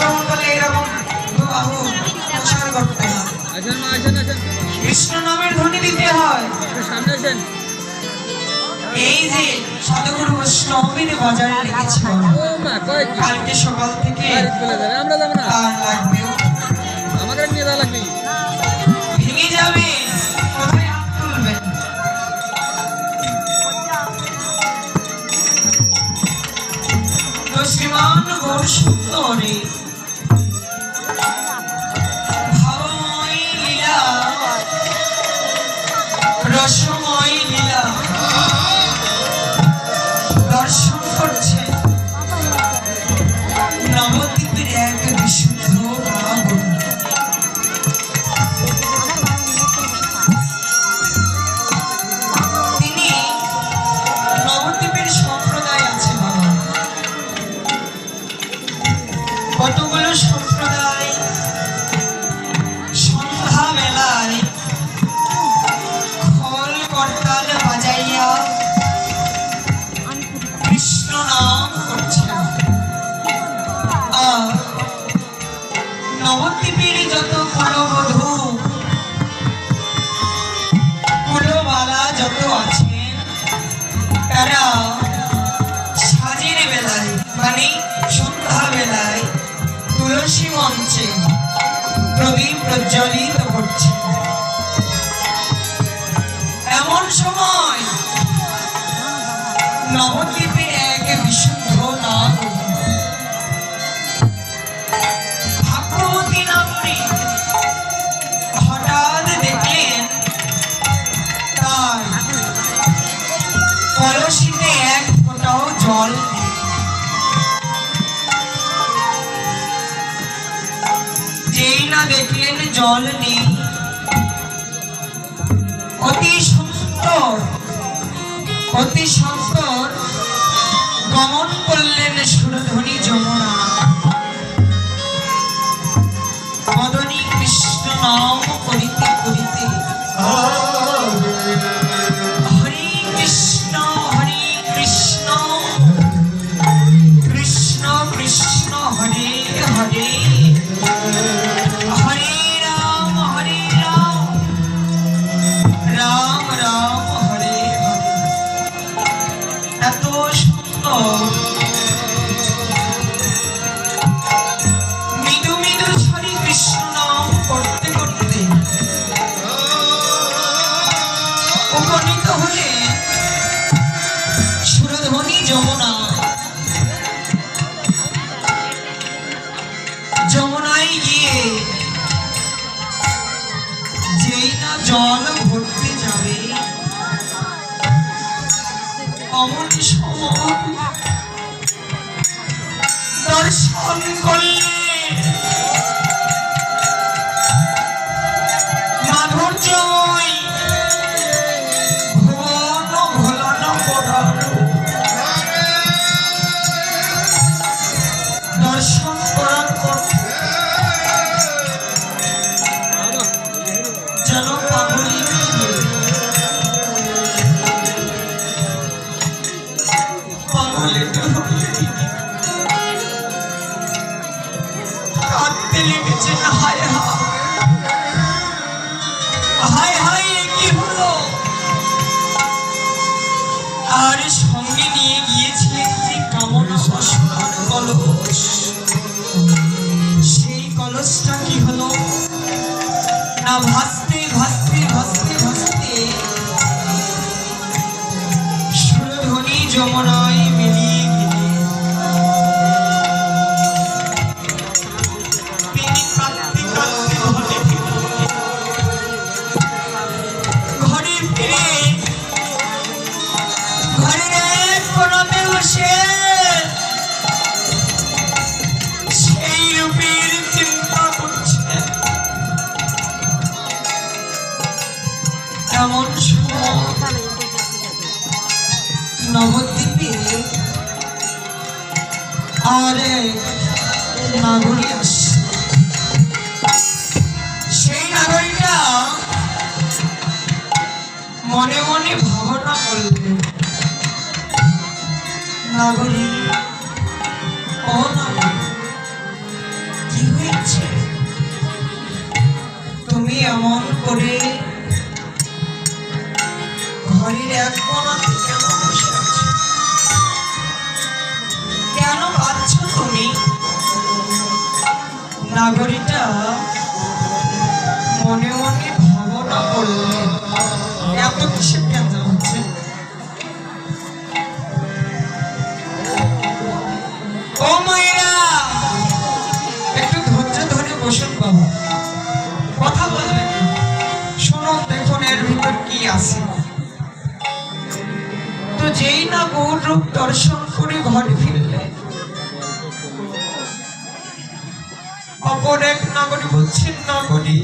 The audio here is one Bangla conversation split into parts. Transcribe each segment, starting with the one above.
শ্রবণকালে এরকম বাহু প্রচার করতে হয়। কৃষ্ণ নামের ধ্বনি দিতে হয়। এই যে সাধুগুরু বৈষ্ণবের বাজারে লেগেছে কালকে সকাল থেকে ভেঙে যাবে, কোথায় হাত তুলবেন? তো শ্রীমান গৌর সুন্দরে ভাবময় লীলা, রসময় লীলা দর্শন করছে নবদ্বীপের এক বিশুদ্ধ বাবু। তিনি নবদ্বীপের সম্প্রদায় আছে বাবা, কতগুলো সম্প্রদায় সন্ধ্যা বেলায় খোল করতাল বাজাইয়া কৃষ্ণ নাম করছে। আর নবদ্বীপের যত কুলবধূ কুলবালা যত আছেন তারা সাজের বেলায় মানে সন্ধ্যা বেলায় তুলসী মঞ্চে প্রদীপ প্রজ্বলিত করছে। এমন সময় নবদ্বীপের এক বিশুদ্ধ নাম ভাগ্যবতী নাগরী হঠাৎ দেখলেন তার কলসিতে এক ফোঁটাও জল নেই। যেই না দেখলেন জল নেই, অতি সুন্দর গমন করলেন সুরধ্বনি যমুনা। মদনী কৃষ্ণ নাম করিতে করিতে হরে কৃষ্ণ কৃষ্ণ কৃষ্ণ হরে হরে হরে রাম রাম রাম হরে হরে। এত সুন্দর মৃদু মৃদু হরে কৃষ্ণ নাম করতে করতে উপনীত হলে সুরধ্বনি যমুনা। যমুনায় গিয়ে যেই না জল ভরতে যাবে অমন সময় দর্শন করলে মাধুর্যময় ভুবন ভোলানো পড়ানো দর্শন করার পর যেন পাগলের কাঁদতে লেগেছে। হায় হায় হায় কি হলো? আর সঙ্গে নিয়ে গিয়েছিলেন যে কামনা বাসনার কলস, সেই কলসটা কি হলো না ভাসতে ভাসতে ভাসতে ভাসতে সুরধ্বনি যমুনায় মিলিয়ে গেলে তিনি কাঁদতে কাঁদতে ঘরে ফিরে ঘরের এক কোণাতে বসে সেই রূপের চিন্তা করছে। এমন সময় নবদ্বীপে আর নাগরী আসছে। সেই নাগরীটা মনে মনে ভাবনা করলেন, নাগরী ও নাগরী নাগরিকটা মনে মনে ভাবনা করলেন, এত কিসের জ্ঞান হচ্ছে? ও মায়েরা, একটু ধৈর্য ধরে বসুন বাবা, কথা বলবেন, শুনুন দেখুন এর ভিতর কি আছে। তো যেই না গৌর রূপ দর্শন করে ঘরে ফিরলেন, অপর এক নাগরী বলছেন, নাগরী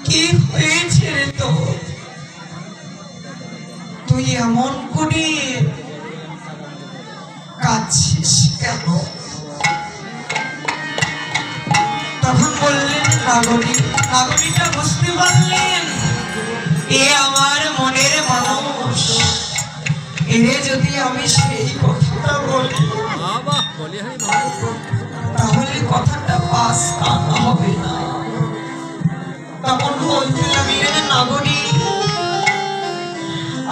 কি হয়েছে রে তো, তুই এমন করে কাঁদছিস কেন? তখন বললেন নাগরী, নাগরীটা বুঝতে পারলেন এ আমার মনের মানুষ, এরে যদি আমি সেই কথাটা বলি তাহলে কথাটা পাস আনা হবে না। তখন বলতে লাগলেন, নাগরী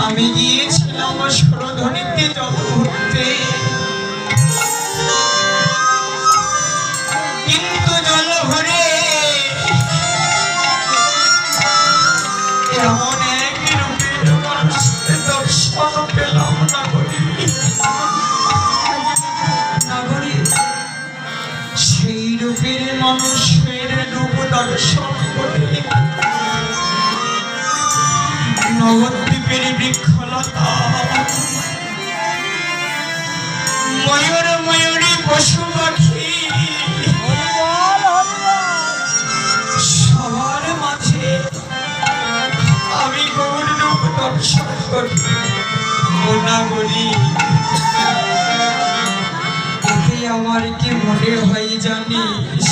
আমি গিয়েছিলাম সরধ্বনিতে জল ভরতে, কিন্তু জল ভরে এমন এক রূপের মানুষকে দর্শন পেলাম নাগরী। নাগরী সেই রূপের মানুষের রূপ দর্শন করে নবদ্বীপের বৃক্ষলতা ময়ূর ময়ূরী পশু পাখি সবার মাঝে আমি গৌর রূপ দর্শন করি। ও নাগরী, এতে আমার কি মনে হয় জানিস?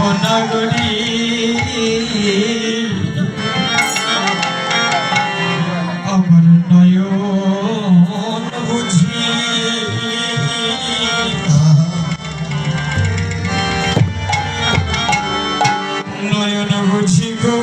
ও নাগরী, আমার নয়ন বুঝি নয়ন বুঝি গো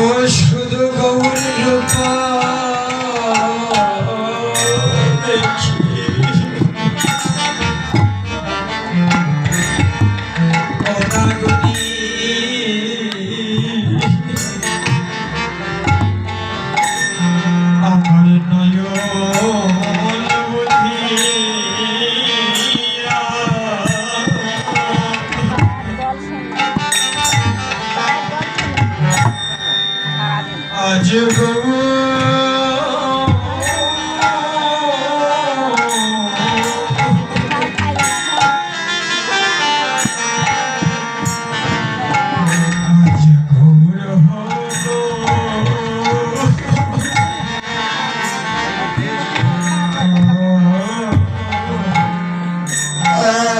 শুধু গৌর রূপা দেখি অনাগরি আমার নয়ন বুঝিয়া আজ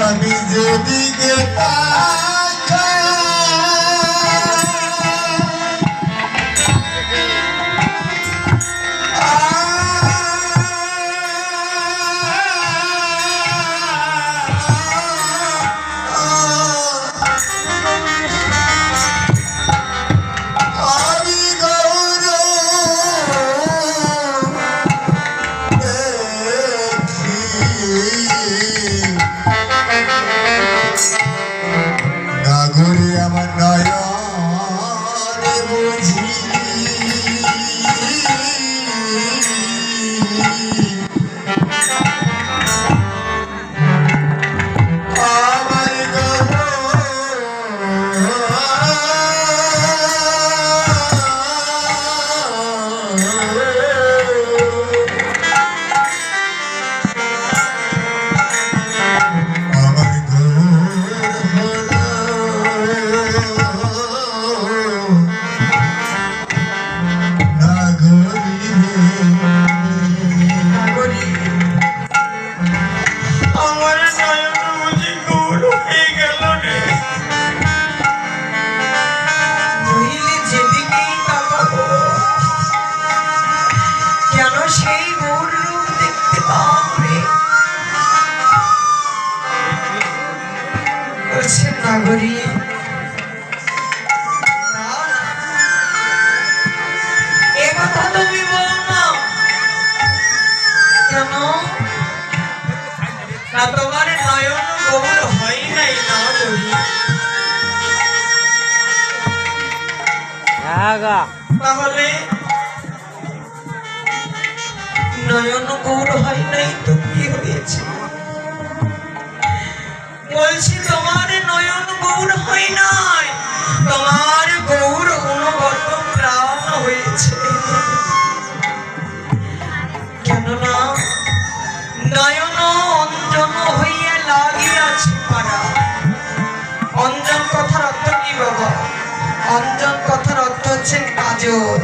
আমি যেদিকে নাগরে আমার নয়নে বুঝি আমার নাগরী এ কথা তুমি বলো না কেন না তোমার নয়ন গৌর হয় নাই নাগরী তাহলে নয়ন গৌর হয় নাই তো কি হয়েছে বলছি তোমার নয়ন গৌর হয় নাই তোমার গৌর অনুগত প্রাণ হয়েছে কেননা নয়ন অঞ্জন হইয়া লাগিয়াছে পারা অঞ্জন কথার অর্থ কি বাবা অঞ্জন কথার অর্থ হচ্ছে কাজল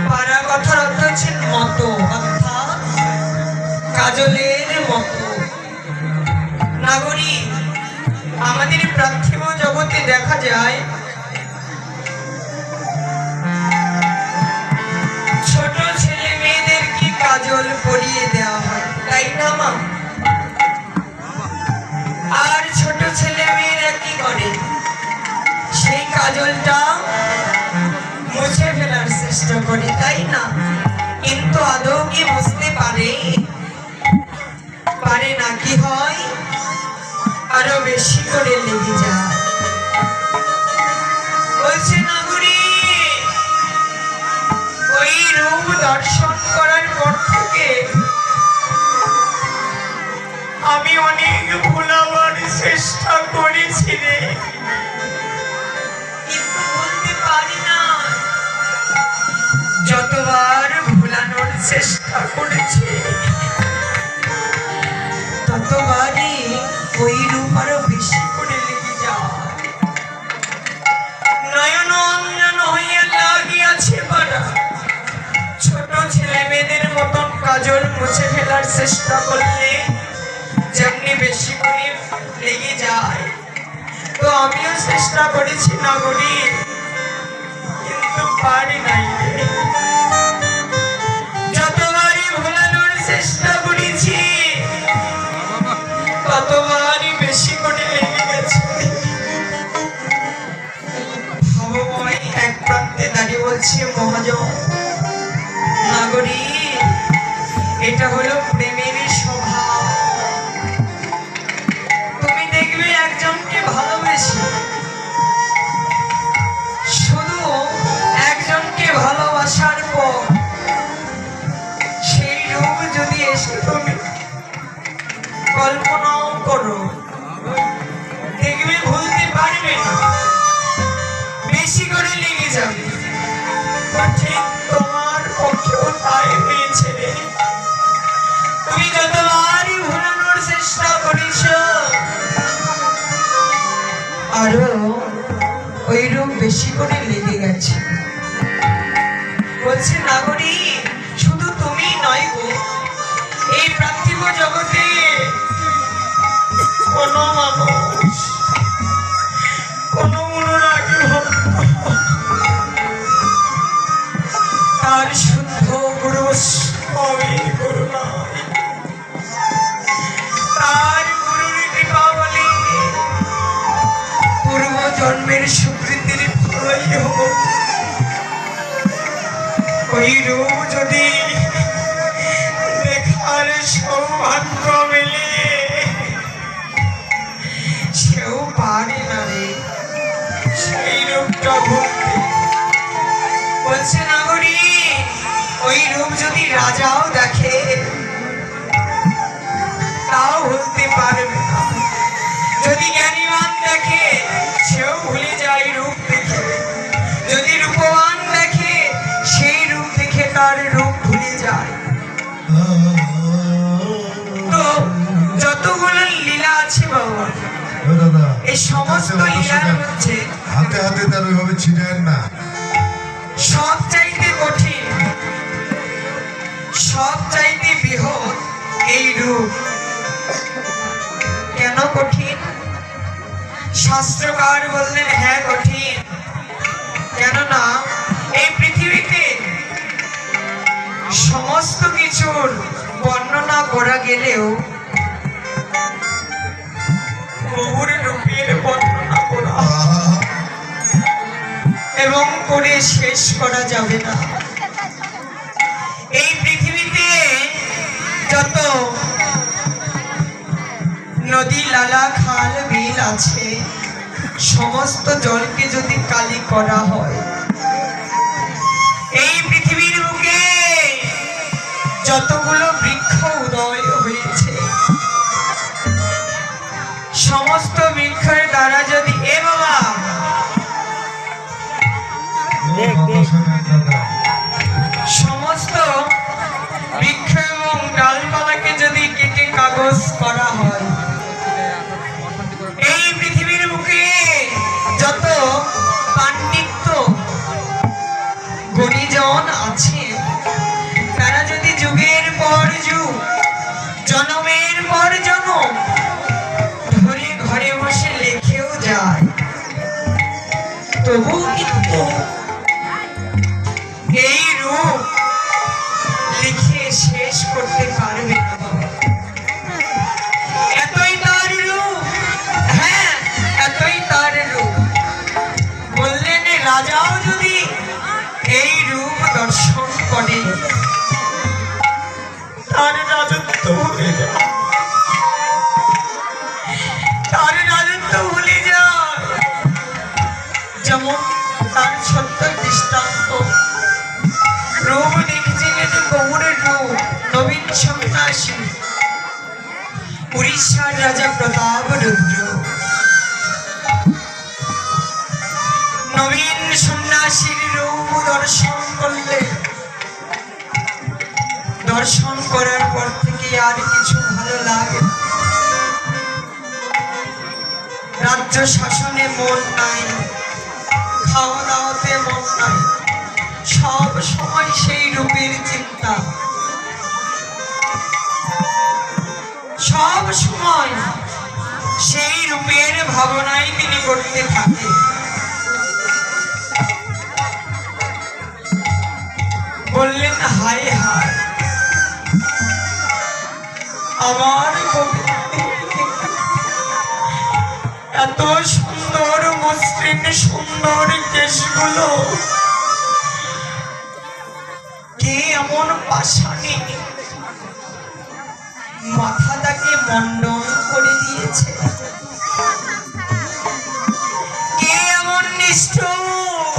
পারা কথার অর্থ হচ্ছে মতো অর্থাৎ কাজলের মতো নাগরী আমাদের পার্থিব জগতে দেখা যায় ছোট ছেলে মেয়েদের কি কাজল পরিয়ে দেওয়া হয় তাই না মা আর ছোট ছেলে মেয়েরা কি করে সেই কাজলটা মুছে ফেলার চেষ্টা করে তাই না কিন্তু আদৌ কি বুঝতে পারে না কি হয় আরো বেশি করে লেগে যায় বলছে নাগরী ওই রূপ দর্শন করার পর থেকে আমি অনেক ভুলাবার চেষ্টা করেছি রে কিন্তু বলতে পারি না যতবার ভুলানোর চেষ্টা করেছি ততবারই ওই রূপ আরো বেশি করে লেগে যায় নয়ন অঞ্জন হইয়া লাগিয়াছে পারা ছোট ছেলে মেয়েদের মতন কাজল মুছে ফেলার চেষ্টা করলে যেমনি বেশি করে লেগে যায় তো আমিও চেষ্টা করেছি নাগরী কিন্তু পারি নাই যতবারই ভোলানোর চেষ্টা করেছি ততবারই বেশি করে লেগে গেছে ভবময় এক বলছে মহাজন নাগরী, এটা হলো প্রেমের স্বভাব। তুমি দেখবে একজনকে ভালোবেসে, শুধু একজনকে ভালোবাসার পর সেই রূপ যদি এসে তুমি কল্পনাও করো, দেখবে ভুলতে পারবে না, বেশি করে লেগে যাবে। ঠিক তোমার পক্ষেও তাই হয়েছে রে। তুমি যতবারই ভুলানোর চেষ্টা করেছ, আরো ওই রূপ বেশি করে লেগে গেছে। বলছে নাগরী, শুধু তুমি নয় গো, এই পার্থিব জগতে কোন মানুষ, কোন অনুরাগী ভক্ত তার শুদ্ধ গুরু করুণা, তার গুরুর কৃপা বলে পূর্ব জন্মের সুকৃতির ফলই হব। ওই রূপ যদি দেখার সৌভাগ্য মেলে, সেও পারে না রে সেই রূপটা ভুলতে। বলছে নাগরী, ওই রূপ যদি রাজাও দেখে তাও ভুলতে পারবে না। যদি জ্ঞানীবান দেখে সেও ভুলে যায় রূপ দেখে। যদি রূপবান দেখে সেই রূপ দেখে তার রূপ ভুলে যায়। তো যতগুলো লীলা আছে বাবা, এই সমস্ত লীলার মধ্যে হাতে হাতে তার ওইভাবে ছিটায়েন না। সব চাইতে কঠিন, সব চাইতে বৃহৎ এই রূপ। কেন কঠিন? শাস্ত্রকার বললেন হ্যাঁ কঠিন। কেননা এই পৃথিবীতে সমস্ত কিছুর বর্ণনা করা গেলেও প্রভুর রূপের বর্ণনা করা এবং করে শেষ করা যাবে না। এই পৃথিবীতে যত নদী, লালা, খাল, বিল আছে, সমস্ত জলকে যদি কালি করা হয়, এই পৃথিবীর বুকে যতগুলো বৃক্ষ উদয় হয়েছে, সমস্ত বৃক্ষের দ্বারা যদি এ বাবা সমস্ত বৃক্ষ এবং ডালপালাকে যদি কেটে কাগজ করা হয়, এই পৃথিবীর বুকে যত পাণ্ডিত্য গুণীজন আছে, তারা যদি যুগের পর যুগ, জনমের পর জনম ধরে ঘরে বসে লেখেও যায়, তবু কিন্তু এই রূপ লিখে শেষ করতে পারবে না। এতই তার রূপ, হ্যাঁ এতই তার রূপ। বললেন রাজাও যদি এই রূপ দর্শন করে, তার রাজত্ব ভুলে যায়, তার রাজত্ব ভুলে যায়। যেমন তার ছোট্ট দৃষ্টান্ত, রূপ দেখেছিলেন গৌরের রূপ, নবীন সন্ন্যাসী, উড়িষ্যার রাজা প্রতাপ রুদ্র। নবীন সন্ন্যাসীর রূপ দর্শন করলে, দর্শন করার পর থেকে আর কিছু ভালো লাগে না। রাজ্য শাসনে মন নাই, খাওয়া দাওয়াতে মন নাই, সব সময় সেই রূপের চিন্তা, সব সময় সেই রূপের ভাবনাই তিনি করতে থাকে। বললেন হায় হায়, আমার এত সুন্দর মসৃণ সুন্দর কেশগুলো এমন পাশানি মাথাটাকে মন্ডন করে দিয়েছে। কে এমন নিষ্ঠুর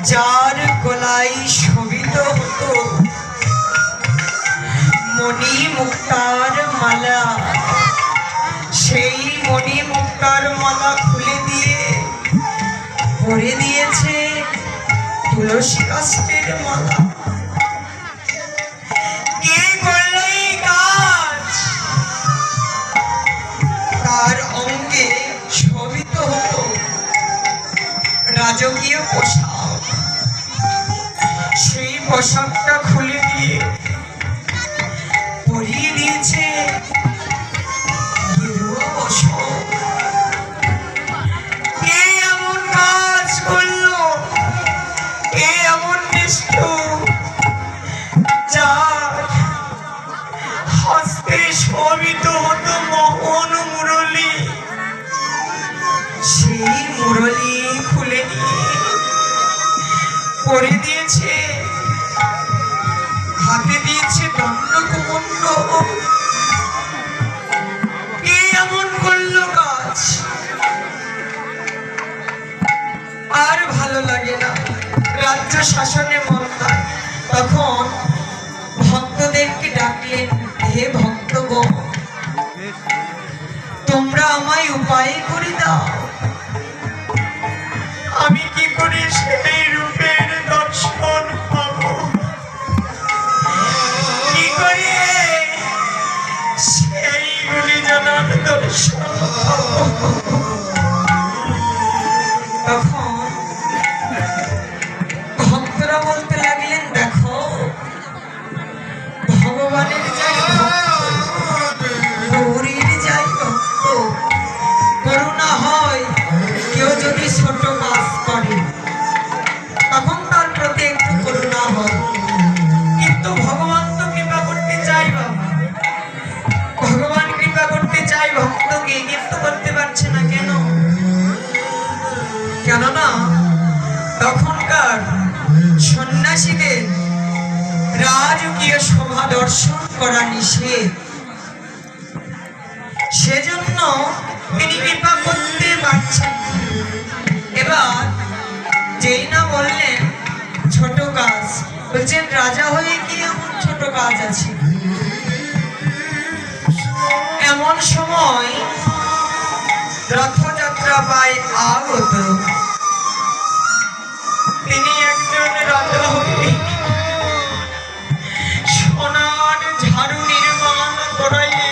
যার গলায় শোভিত হতো মণি মুক্তার মালা, সেই মণি মুক্তার মালা খুলে দিয়ে পরে দিয়েছে তুলসী কাষ্ঠের মালা। কে করলো এই কাজ? তার অঙ্গে শোভিত হতো রাজকীয় পোশাক, সেই পোশাকটা খুলে দিয়ে পরিয়ে দিয়েছে গেরুয়া পোশাক। কে এমন কাজ করলো? কে এমন নিষ্ঠুর যার হস্তে শোভিত হতো মোহন মুরলী, সেই মুরলী খুলে নিয়ে পরে দিয়েছে, হাতে দিয়েছে দণ্ডকুমণ্ড। কে এমন করলো কাজ? আর ভালো লাগে না, রাজ্য শাসনে মন নাই। তখন ভক্তদেরকে ডাকলেন, হে ভক্তগণ, তোমরা আমায় উপায় করে দাও, আমি কি করে সেই রূপের দর্শন পাবো, কি করে সেই গুলিজনার দর্শন পাবো। তখন ভক্তরা বলতে লাগলেন, দেখো ভগবানের যাই ভক্ত, গৌরীর যাই ভক্ত, করুণা হয় কেউ যদি ছোট কাজ করে তখন তার প্রতি একটু করুণা হয়, কিন্তু ভগবান তো কৃপা করতে চাই বাবা, ভগবান কৃপা করতে চাই ভক্তকে, কিন্তু করতে পারছে না কেন? কেননা তখনকার সন্ন্যাসীদের রাজকীয় শোভা দর্শন করা নিষেধ, সেজন্য তিনি কৃপা করতে পারছেন। এবার যেই না বললেন ছোট কাজ, বলছেন রাজা হয়ে কি এমন ছোট কাজ আছে? এমন সময় রথযাত্রা পায় আগত, তিনি একজন রাজা হয়ে সোনার ঝাড়ু নির্মাণ করাইয়ে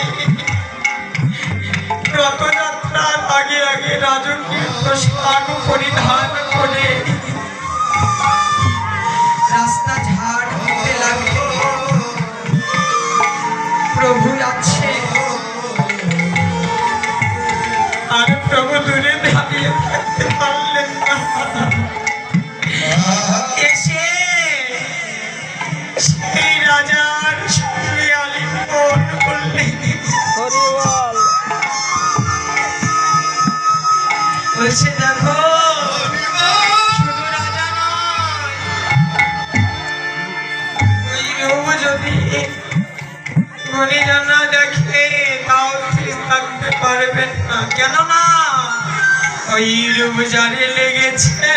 রথযাত্রার আগে আগে রাজকীয় পোশাক পরিধান করে রাস্তা ঝাড় দিতে লাগলেন। প্রভু আছে আর প্রভু দূরে দাঁড়িয়ে থাকতে পারলেন না, এসে সেই রাজার সঙ্গে আলিঙ্গন করলেন। বলছে দেখো শুধু রাজা নয়, ওই রূপ যদি গুণীজনা দেখে তাও স্থির থাকতে পারবেন না, কেননা ওই রূপ যারে লেগেছে